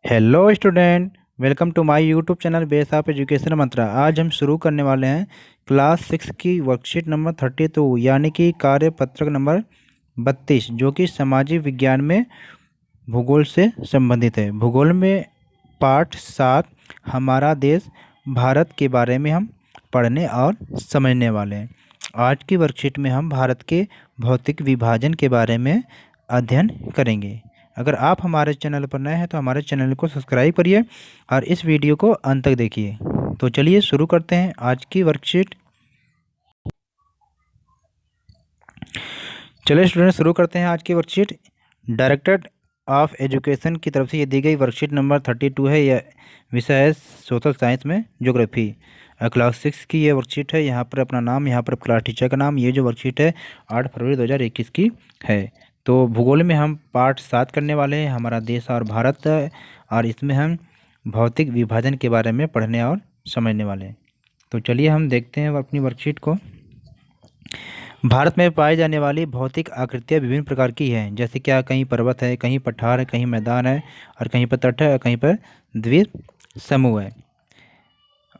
Hello student, welcome to my YouTube channel base of education Mantra. आज हम शुरू करने वाले हैं क्लास 6 की वर्कशीट नंबर 32 यानी कि कार्यपत्रक नंबर 32, जो कि सामाजिक विज्ञान में भूगोल से संबंधित है। भूगोल में पाठ 7 हमारा देश भारत के बारे में हम पढ़ने और समझने वाले हैं। आज की वर्कशीट में हम भारत के भौतिक विभाजन के बारे में अध्ययन करेंगे। अगर आप हमारे चैनल पर नए हैं तो हमारे चैनल को सब्सक्राइब करिए और इस वीडियो को अंत तक देखिए। तो चलिए शुरू करते हैं आज की वर्कशीट। चलिए स्टूडेंट, शुरू करते हैं आज की वर्कशीट। डायरेक्टर ऑफ एजुकेशन की तरफ से ये दी गई वर्कशीट नंबर 32 है। यह विषय है सोशल साइंस में ज्योग्राफी। क्लास 6 की ये वर्कशीट है। यहाँ पर अपना नाम, यहाँ पर क्लास टीचर का नाम। ये जो वर्कशीट है 8 फरवरी 2021 की है। तो भूगोल में हम पाठ 7 करने वाले हैं, हमारा देश और भारत, और इसमें हम भौतिक विभाजन के बारे में पढ़ने और समझने वाले हैं। तो चलिए हम देखते हैं अपनी वर्कशीट को। भारत में पाई जाने वाली भौतिक आकृतियाँ विभिन्न प्रकार की हैं, जैसे क्या कहीं पर्वत है, कहीं पठार है, कहीं मैदान है, और कहीं पर तट है, और कहीं पर द्वीप समूह है।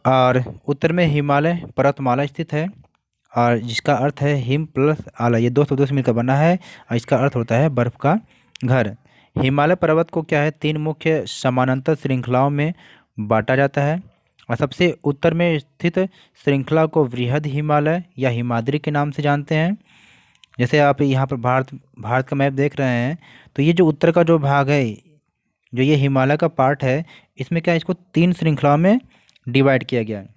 और उत्तर में हिमालय पर्वतमाला स्थित है, और जिसका अर्थ है हिम प्लस आला। ये दो शब्दों से मिलकर बना है और इसका अर्थ होता है बर्फ का घर। हिमालय पर्वत को क्या है 3 मुख्य समानांतर श्रृंखलाओं में बांटा जाता है, और सबसे उत्तर में स्थित श्रृंखला को वृहद हिमालय या हिमाद्री के नाम से जानते हैं। जैसे आप यहाँ पर भारत का मैप देख रहे हैं, तो ये जो उत्तर का जो भाग है, जो ये हिमालय का पार्ट है, इसमें क्या है, इसको 3 श्रृंखलाओं में डिवाइड किया गया है।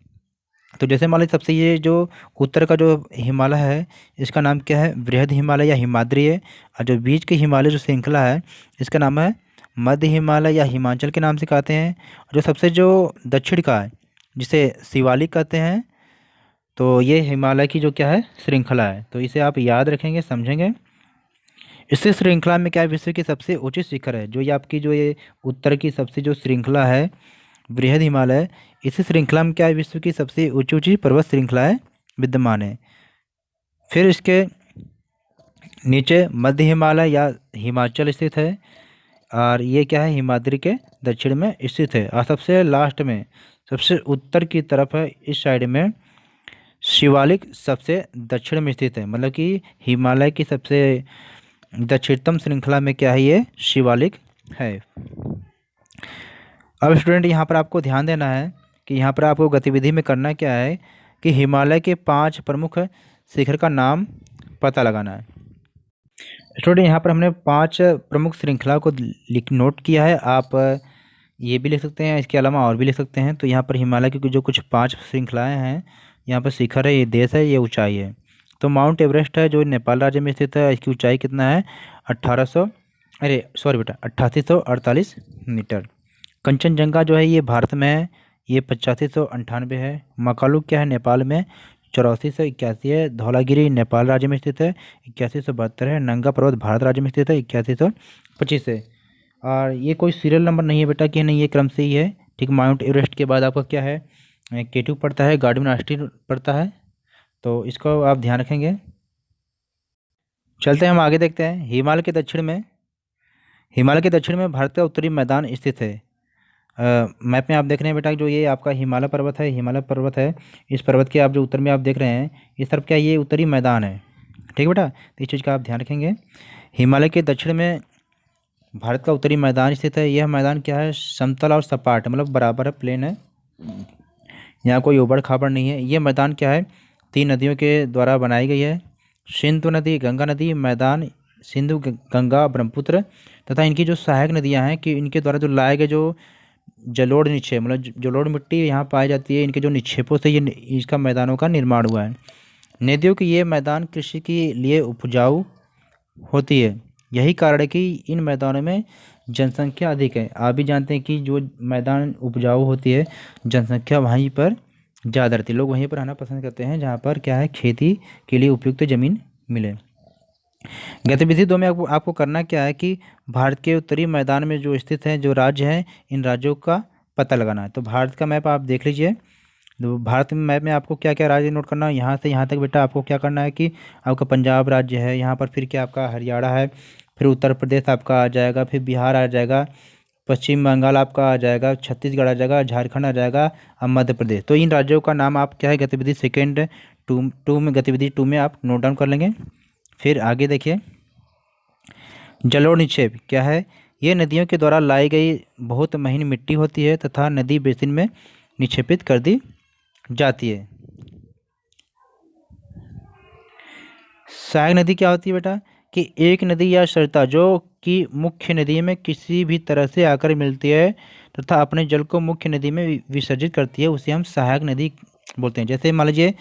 तो जैसे मान लीजिए सबसे ये जो उत्तर का जो हिमालय है, इसका नाम क्या है, वृहद हिमालय या हिमाद्री है। और जो बीच के हिमालय जो श्रृंखला है, इसका नाम है मध्य हिमालय या हिमाचल के नाम से कहते हैं। जो सबसे जो दक्षिण का है, जिसे शिवालिक कहते हैं, तो ये हिमालय की जो क्या है श्रृंखला है। तो इसे आप याद रखेंगे, समझेंगे। इस श्रृंखला में क्या है, विश्व की सबसे ऊंची शिखर है। जो ये आपकी जो ये उत्तर की सबसे जो श्रृंखला है बृहद हिमालय, इसी श्रृंखला में क्या है, विश्व की सबसे ऊंची ऊंची पर्वत श्रृंखलाएं विद्यमान है। फिर इसके नीचे मध्य हिमालय या हिमाचल स्थित है, और ये क्या है हिमाद्री के दक्षिण में स्थित है। और सबसे लास्ट में सबसे उत्तर की तरफ है, इस साइड में शिवालिक सबसे दक्षिण में स्थित है। मतलब कि हिमालय की सबसे दक्षिणतम श्रृंखला में क्या है, ये शिवालिक है। अब स्टूडेंट यहाँ पर आपको ध्यान देना है कि यहाँ पर आपको गतिविधि में करना क्या है कि हिमालय के 5 प्रमुख शिखर का नाम पता लगाना है। स्टूडेंट यहाँ पर हमने 5 प्रमुख श्रृंखला को लिख नोट किया है। आप ये भी लिख सकते हैं, इसके अलावा और भी लिख सकते हैं। तो यहाँ पर हिमालय की जो कुछ 5 श्रृंखलाएँ हैं, यहाँ पर शिखर है, ये देश है, ये ऊंचाई है। तो माउंट एवरेस्ट है जो नेपाल राज्य में स्थित है, इसकी ऊंचाई कितना है 8848 मीटर। कंचनजंगा जो है ये भारत में है, ये 8598 है। मकालू क्या है नेपाल में 8481 है। धौलागिरी नेपाल राज्य में स्थित है, 8172 है। नंगा पर्वत भारत राज्य में स्थित है, 8125 है। और ये कोई सीरियल नंबर नहीं है बेटा कि नहीं, ये क्रम से ही है। ठीक, माउंट एवरेस्ट के बाद आपका क्या है K2 पड़ता है, गार्डन राष्ट्रीय पड़ता है। तो इसको आप ध्यान रखेंगे। चलते हैं हम आगे, देखते हैं। हिमालय के दक्षिण में भारत का उत्तरी मैदान स्थित है। मैप में आप देख रहे हैं बेटा, जो ये आपका हिमालय पर्वत है। इस पर्वत के आप जो उत्तर में आप देख रहे हैं, इस तरफ क्या ये उत्तरी मैदान है। ठीक है बेटा, तो इस चीज़ का आप ध्यान रखेंगे। हिमालय के दक्षिण में भारत का उत्तरी मैदान स्थित है। यह मैदान क्या है, समतल और सपाट, मतलब बराबर है, प्लेन है, यहाँ कोई उबड़ खाबड़ नहीं है। ये मैदान क्या है 3 नदियों के द्वारा बनाई गई है। सिंधु नदी, गंगा नदी मैदान, सिंधु गंगा ब्रह्मपुत्र, तथा इनकी जो सहायक नदियाँ हैं कि इनके द्वारा जो लाए गए जो जलोढ़ निक्षेप, मतलब जलोढ़ मिट्टी यहाँ पाई जाती है, इनके जो निक्षेपों से ये इसका मैदानों का निर्माण हुआ है। नदियों की ये मैदान कृषि के लिए उपजाऊ होती है। यही कारण है कि इन मैदानों में जनसंख्या अधिक है। आप भी जानते हैं कि जो मैदान उपजाऊ होती है, जनसंख्या वहीं पर ज़्यादा रहती है। लोग वहीं पर रहना पसंद करते हैं जहाँ पर क्या है खेती के लिए उपयुक्त ज़मीन मिले। गतिविधि 2 में आपको करना क्या है कि भारत के उत्तरी मैदान में जो स्थित है जो राज्य हैं, इन राज्यों का पता लगाना है। तो भारत का मैप आप देख लीजिए। तो भारत में मैप में आपको क्या क्या राज्य नोट करना है, यहाँ से यहाँ तक बेटा आपको क्या करना है कि आपका पंजाब राज्य है, यहाँ पर फिर क्या आपका हरियाणा है, फिर उत्तर प्रदेश आपका आ जाएगा, फिर बिहार आ जाएगा, पश्चिम बंगाल आपका आ जाएगा, छत्तीसगढ़ आ जाएगा, झारखंड आ जाएगा और मध्य प्रदेश। तो इन राज्यों का नाम आप क्या है गतिविधि सेकेंड टू में, गतिविधि 2 में आप नोट डाउन कर लेंगे। फिर आगे देखिए, जलोढ़ निक्षेप क्या है? ये नदियों के द्वारा लाई गई बहुत महीन मिट्टी होती है तथा नदी बेसिन में निक्षेपित कर दी जाती है। सहायक नदी क्या होती है बेटा? कि एक नदी या सरिता जो कि मुख्य नदी में किसी भी तरह से आकर मिलती है तथा अपने जल को मुख्य नदी में विसर्जित करती है, उसे हम सहायक नदी बोलते हैं। जैसे मान लीजिए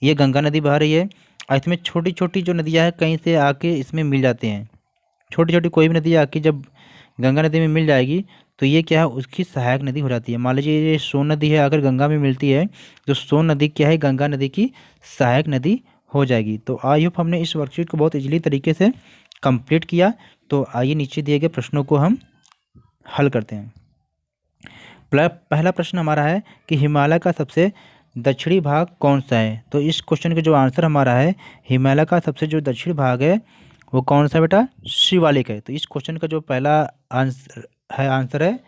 ये गंगा नदी बह रही है और इसमें छोटी छोटी जो नदियाँ हैं कहीं से आके इसमें मिल जाते हैं। छोटी छोटी कोई भी नदी आके जब गंगा नदी में मिल जाएगी तो ये क्या है, उसकी सहायक नदी हो जाती है। मान लीजिए ये सोन नदी है, अगर गंगा में मिलती है तो सोन नदी क्या है, गंगा नदी की सहायक नदी हो जाएगी। तो आई होप हमने इस वर्कशीट को बहुत इजीली तरीके से कंप्लीट किया। तो आइए नीचे दिए गए प्रश्नों को हम हल करते हैं। पहला प्रश्न हमारा है कि हिमालय का सबसे दक्षिणी भाग कौन सा है? तो इस क्वेश्चन का जो आंसर हमारा है, हिमालय का सबसे जो दक्षिणी भाग है वो कौन सा बेटा? शिवालिक है। तो इस क्वेश्चन का जो पहला आंसर है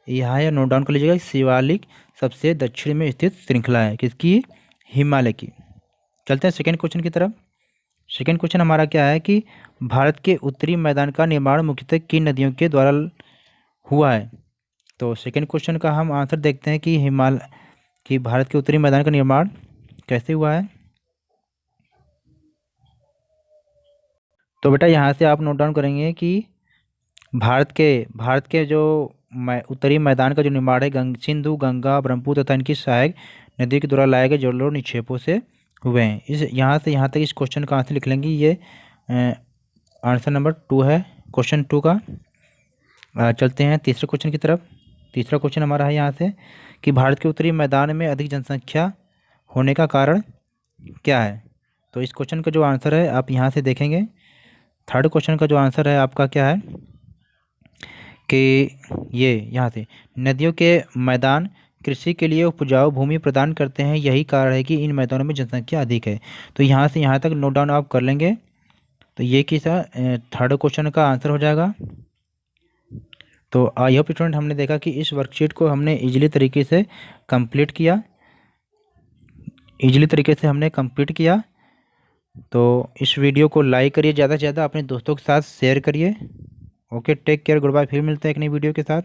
यहाँ नोट डाउन कर लीजिएगा। शिवालिक सबसे दक्षिण में स्थित श्रृंखला है, किसकी? हिमालय की। चलते हैं सेकेंड क्वेश्चन की तरफ। सेकेंड क्वेश्चन हमारा क्या है कि भारत के उत्तरी मैदान का निर्माण मुख्यतः किन नदियों के द्वारा हुआ है? तो सेकेंड क्वेश्चन का हम आंसर देखते हैं कि भारत के उत्तरी मैदान का निर्माण कैसे हुआ है। तो बेटा यहाँ से आप नोट डाउन करेंगे कि भारत के जो उत्तरी मैदान का जो निर्माण है सिंधु, गंगा, ब्रह्मपुत्र तथा इनकी सहायक नदियों के द्वारा लाए गए जलोढ़ निक्षेपों से हुए हैं। इस यहाँ से यहाँ तक इस क्वेश्चन का आंसर लिख लेंगे। ये आंसर नंबर 2 है क्वेश्चन 2 का। चलते हैं तीसरे क्वेश्चन की तरफ। तीसरा क्वेश्चन हमारा है यहाँ से कि भारत के उत्तरी मैदान में अधिक जनसंख्या होने का कारण क्या है? तो इस क्वेश्चन का जो आंसर है आप यहाँ से देखेंगे। थर्ड क्वेश्चन का जो आंसर है आपका क्या है कि ये यहाँ से नदियों के मैदान कृषि के लिए उपजाऊ भूमि प्रदान करते हैं, यही कारण है कि इन मैदानों में जनसंख्या अधिक है। तो यहाँ से यहाँ तक नोट डाउन आप कर लेंगे। तो ये किसा थर्ड क्वेश्चन का आंसर हो जाएगा। तो आई होप स्टूडेंट हमने देखा कि इस वर्कशीट को हमने इजीली तरीके से कंप्लीट किया। तो इस वीडियो को लाइक करिए, ज़्यादा से ज़्यादा अपने दोस्तों के साथ शेयर करिए। Okay, take care, goodbye. फिर मिलते हैं एक नई वीडियो के साथ।